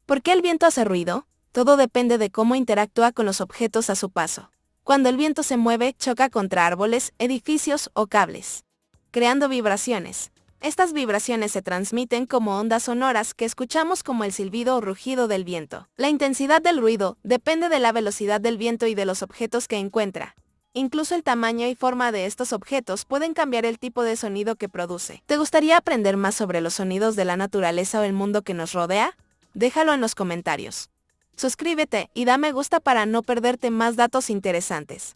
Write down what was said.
¿Por qué el viento hace ruido? Todo depende de cómo interactúa con los objetos a su paso. Cuando el viento se mueve, choca contra árboles, edificios o cables, creando vibraciones. Estas vibraciones se transmiten como ondas sonoras que escuchamos como el silbido o rugido del viento. La intensidad del ruido depende de la velocidad del viento y de los objetos que encuentra. Incluso el tamaño y forma de estos objetos pueden cambiar el tipo de sonido que produce. ¿Te gustaría aprender más sobre los sonidos de la naturaleza o el mundo que nos rodea? Déjalo en los comentarios. Suscríbete y da me gusta para no perderte más datos interesantes.